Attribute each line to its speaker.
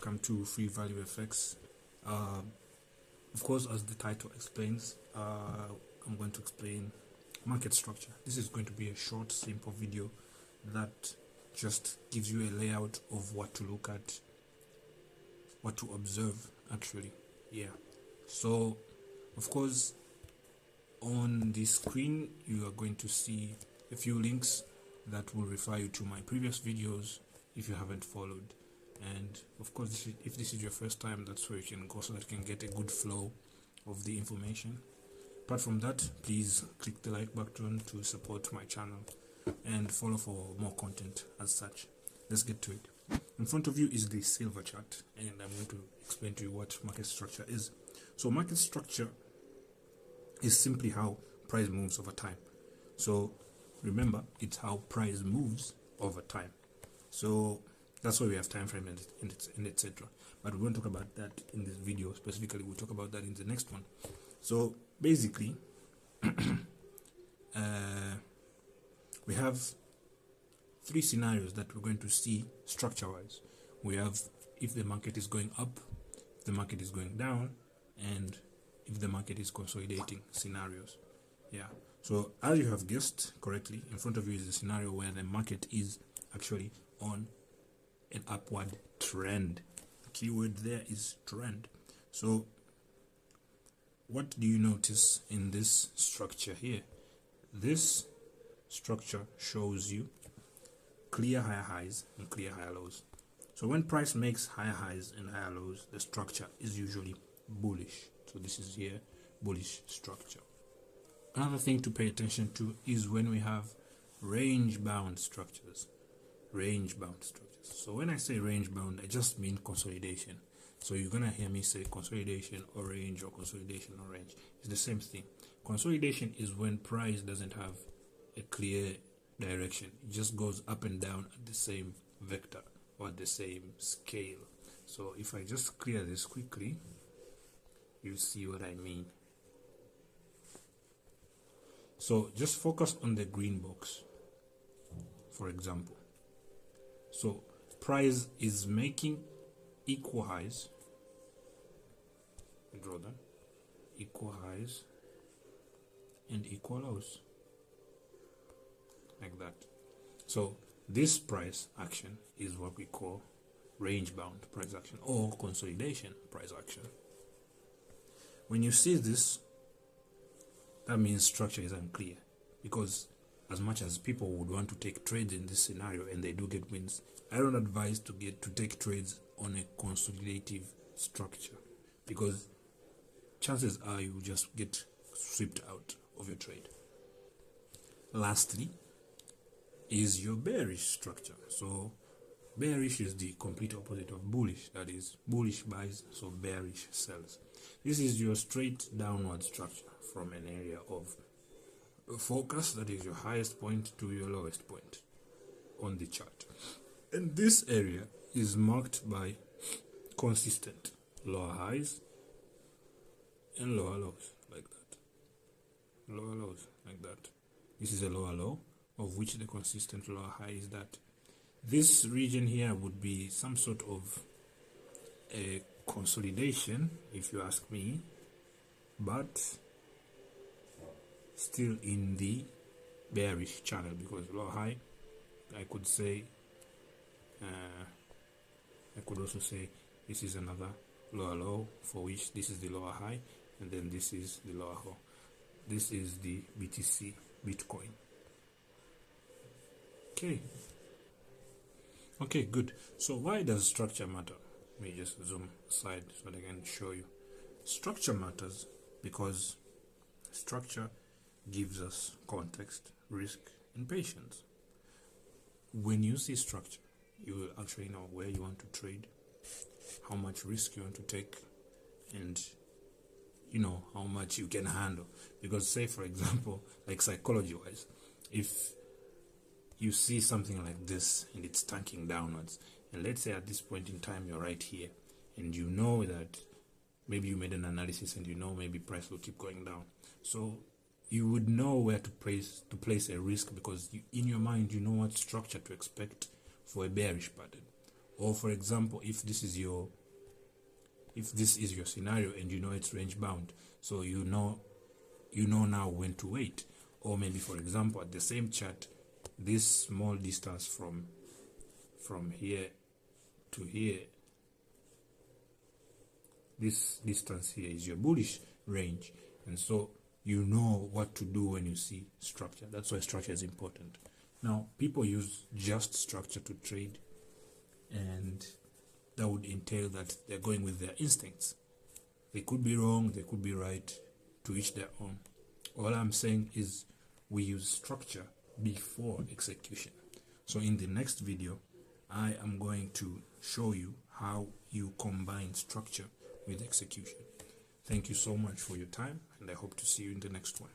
Speaker 1: welcome to Free Value FX. Of course, as the title explains, I'm going to explain market structure. This is going to be a short, simple video that just gives you a layout of what to look at, what to observe actually. Yeah, so of course on the screen you are going to see a few links that will refer you to my previous videos if you haven't followed. And of course, if this is your first time, that's where you can go so that you can get a good flow of the information. Apart from that, please click the like button to support my channel and follow for more content as such. Let's get to it. In front of you is the silver chart, and I'm going to explain to you what market structure is. So market structure is simply how price moves over time. So remember, it's how price moves over time. So that's why we have time frame and etc. But we won't talk about that in this video specifically. We'll talk about that in the next one. So basically, we have three scenarios that we're going to see structure-wise. We have if the market is going up, if the market is going down, and if the market is consolidating scenarios. Yeah. So as you have guessed correctly, in front of you is a scenario where the market is actually on an upward trend. The keyword there is trend. So what do you notice in this structure here? This structure shows you clear higher highs and clear higher lows. So when price makes higher highs and higher lows, the structure is usually bullish. So this is here, bullish structure. Another thing to pay attention to is when we have range bound structures. Range bound structures. So when I say range bound, I just mean consolidation. So you're gonna hear me say consolidation or range or consolidation or range. It's the same thing. Consolidation is when price doesn't have a clear direction. It just goes up and down at the same vector or at the same scale. So if I just clear this quickly, you see what I mean. So just focus on the green box, for example. So price is making equal highs, draw them, equal highs and equal lows, like that. So this price action is what we call range bound price action or consolidation price action. When you see this, that means structure is unclear, because as much as people would want to take trades in this scenario and they do get wins, I don't advise to take trades on a consolidative structure, because chances are you will just get swept out of your trade. Lastly is your bearish structure. So bearish is the complete opposite of bullish. That is, bullish buys, so bearish sells. This is your straight downward structure from an area of focus, that is your highest point, to your lowest point on the chart. And this area is marked by consistent lower highs and lower lows, like that. Lower lows, like that. This is a lower low, of which the consistent lower high is that. This region here would be some sort of a consolidation, if you ask me, but still in the bearish channel, because lower high, I could say, I could also say this is another lower low, for which this is the lower high, and then this is the lower low. This is the BTC, Bitcoin. Okay, good. So why does structure matter? Let me just zoom aside so that I can show you. Structure matters because structure gives us context, risk, and patience. When you see structure, you will actually know where you want to trade, how much risk you want to take, and you know how much you can handle. Because say, for example, like psychology-wise, if you see something like this and it's tanking downwards, and let's say at this point in time you're right here, and you know that maybe you made an analysis and you know maybe price will keep going down, so you would know where to place a risk, because in your mind you know what structure to expect for a bearish pattern. Or for example, if this is your scenario and you know it's range bound, so you know now when to wait. Or maybe, for example, at the same chart, this small distance from here to here, this distance here is your bullish range, and so you know what to do when you see structure. That's why structure is important. Now, people use just structure to trade, and that would entail that they're going with their instincts. They could be wrong, they could be right, to each their own. All I'm saying is we use structure before execution. So in the next video, I am going to show you how you combine structure with execution. Thank you so much for your time, and I hope to see you in the next one.